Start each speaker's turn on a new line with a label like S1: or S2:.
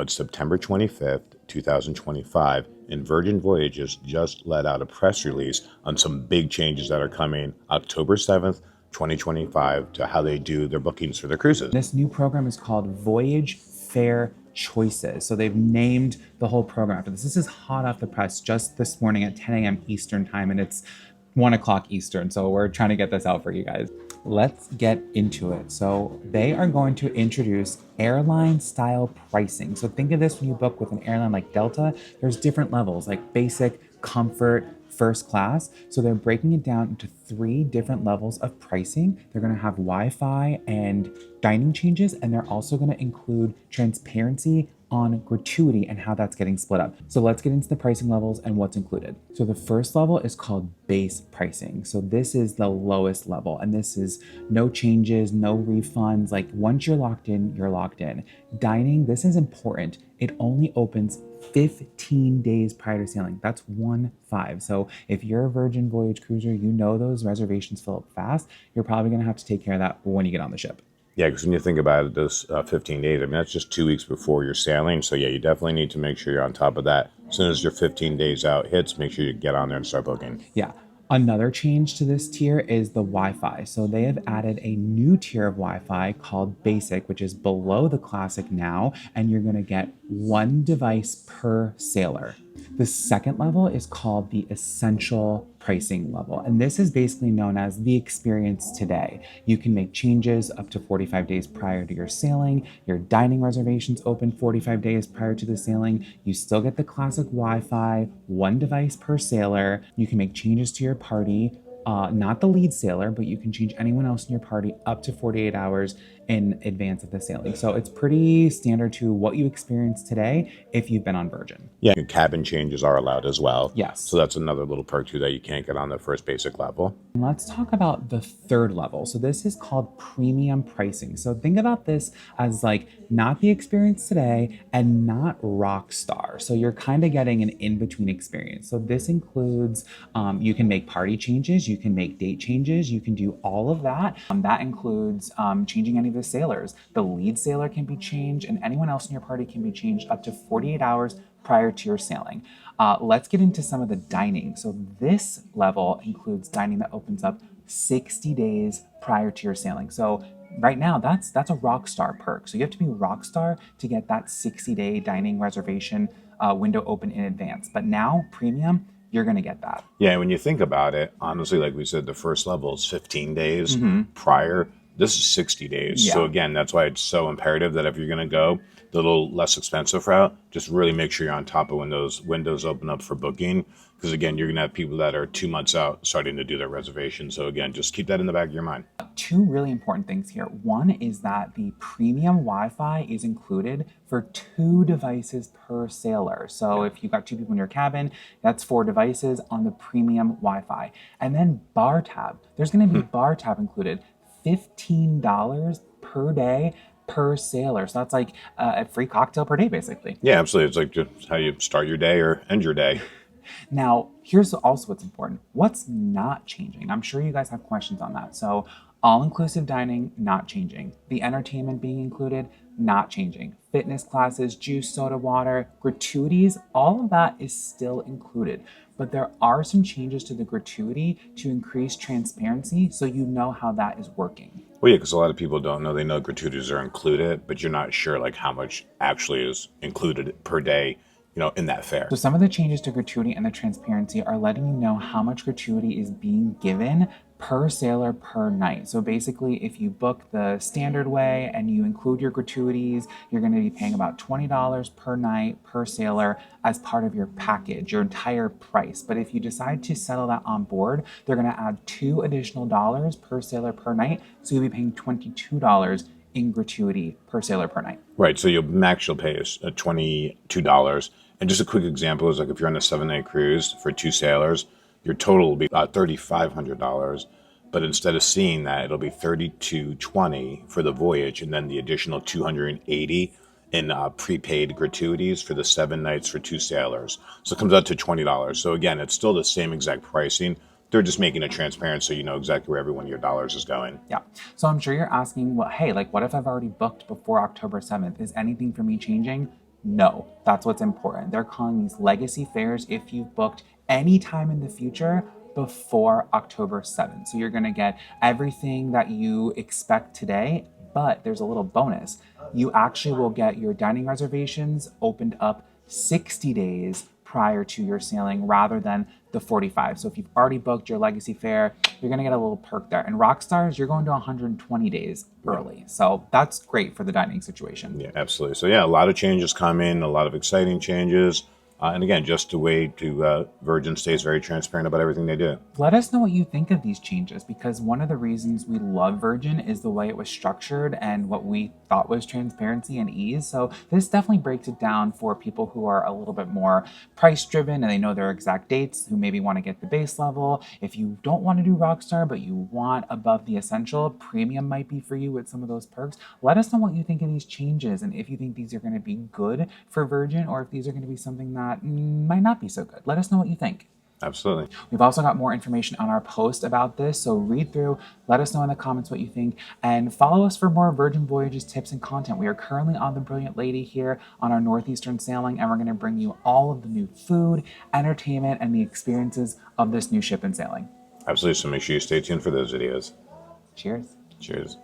S1: It's September 25th, 2025, and Virgin Voyages just let out a press release on some big changes that are coming October 7th, 2025, to how they do their bookings for their cruises.
S2: This new program is called VoyageFair Choices. So they've named the whole program after this. This is hot off the press just this morning at 10 a.m. Eastern time, and it's 1 o'clock Eastern. So we're trying to get this out for you guys. Let's get into it. So they are going to introduce airline style pricing. So think of this when you book with an airline like Delta, there's different levels like basic, comfort, first class. So they're breaking it down into 3 different levels of pricing. They're going to have Wi-Fi and dining changes, and they're also going to include transparency on gratuity and how that's getting split up. So let's get into the pricing levels and what's included. So the first level is called base pricing. So this is the lowest level, and this is no changes, no refunds. Like once you're locked in, you're locked in. Dining, this is important. It only opens 15 days prior to sailing. That's 1-5. So if you're a Virgin Voyage cruiser, you know those reservations fill up fast. You're probably going to have to take care of that when you get on the ship.
S1: Yeah, because when you think about it, those 15 days, I mean, that's just 2 weeks before you're sailing. So yeah, you definitely need to make sure you're on top of that. As soon as your 15 days out hits, make sure you get on there and start booking.
S2: Yeah. Another change to this tier is the Wi-Fi. So they have added a new tier of Wi-Fi called Basic, which is below the Classic now, and you're going to get 1 device per sailor. The second level is called the Essential pricing level, and this is basically known as the experience today. You can make changes up to 45 days prior to your sailing. Your dining reservations open 45 days prior to the sailing. You still get the classic Wi-Fi, 1 device per sailor. You can make changes to your party, not the lead sailor, but you can change anyone else in your party up to 48 hours in advance of the sailing. So it's pretty standard to what you experience today if you've been on Virgin.
S1: Yeah, cabin changes are allowed as well.
S2: Yes.
S1: So that's another little perk too that you can't get on the first basic level.
S2: Let's talk about the third level. So this is called premium pricing. So think about this as like not the experience today and not rock star. So you're kind of getting an in-between experience. So this includes, you can make party changes, you can make date changes, you can do all of that. That includes changing any of the sailors. The lead sailor can be changed, and anyone else in your party can be changed up to 48 hours prior to your sailing. Let's get into some of the dining. So this level includes dining that opens up 60 days prior to your sailing. So right now, that's a rock star perk. So you have to be rock star to get that 60-day dining reservation window open in advance. But now, premium, you're going to get that.
S1: Yeah, when you think about it, honestly, like we said, the first level is 15 days prior. This is 60 days.
S2: Yeah.
S1: So again, that's why it's so imperative that if you're going to go the little less expensive route, just really make sure you're on top of when those windows open up for booking. Because again, you're going to have people that are 2 months out starting to do their reservations. So again, just keep that in the back of your mind.
S2: 2 really important things here. One is that the premium Wi-Fi is included for 2 devices per sailor. So if you've got 2 people in your cabin, that's 4 devices on the premium Wi-Fi. And then bar tab. There's going to be bar tab included. $15 per day per sailor. So that's like a free cocktail per day, basically.
S1: Yeah, absolutely. It's like just how you start your day or end your day.
S2: Now, here's also what's important. What's not changing? I'm sure you guys have questions on that. So all-inclusive dining, not changing. The entertainment being included, not changing. Fitness classes, juice, soda, water, gratuities, all of that is still included. But there are some changes to the gratuity to increase transparency so you know how that is working.
S1: Well, yeah, because a lot of people don't know. They know gratuities are included, but you're not sure like how much actually is included per day, in that fare.
S2: So some of the changes to gratuity and the transparency are letting you know how much gratuity is being given per sailor per night. So basically, if you book the standard way and you include your gratuities, you're going to be paying about $20 per night per sailor as part of your package, your entire price. But if you decide to settle that on board, they're going to add $2 additional per sailor per night. So you'll be paying $22 in gratuity per sailor per night.
S1: Right. So you'll pay is $22. And just a quick example is like if you're on a 7-night cruise for 2 sailors, your total will be about $3,500. But instead of seeing that, it'll be $3,220 for the voyage, and then the additional $280 in prepaid gratuities for the 7 nights for 2 sailors. So it comes out to $20. So again, it's still the same exact pricing. They're just making it transparent so you know exactly where every one of your dollars is going.
S2: Yeah. So I'm sure you're asking, well, hey, like what if I've already booked before October 7th? Is anything for me changing? No, that's what's important. They're calling these legacy fares if you've booked any time in the future before October 7th. So you're going to get everything that you expect today, but there's a little bonus. You actually will get your dining reservations opened up 60 days prior to your sailing rather than the 45. So if you've already booked your legacy fare, you're going to get a little perk there. And Rockstars, you're going to 120 days early. So that's great for the dining situation.
S1: Yeah, absolutely. So yeah, a lot of changes coming, a lot of exciting changes. And again, just a way to Virgin stays very transparent about everything they do.
S2: Let us know what you think of these changes, because one of the reasons we love Virgin is the way it was structured and what we thought was transparency and ease. So this definitely breaks it down for people who are a little bit more price driven and they know their exact dates, who maybe want to get the base level. If you don't want to do Rockstar, but you want above the essential, premium might be for you with some of those perks. Let us know what you think of these changes and if you think these are going to be good for Virgin or if these are going to be something that might not be so good. Let us know what you think.
S1: Absolutely.
S2: We've also got more information on our post about this, so read through, let us know in the comments what you think, and follow us for more Virgin Voyages tips and content. We are currently on the Brilliant Lady here on our Northeastern sailing, and we're going to bring you all of the new food, entertainment, and the experiences of this new ship and sailing.
S1: Absolutely. So make sure you stay tuned for those videos.
S2: Cheers.
S1: Cheers.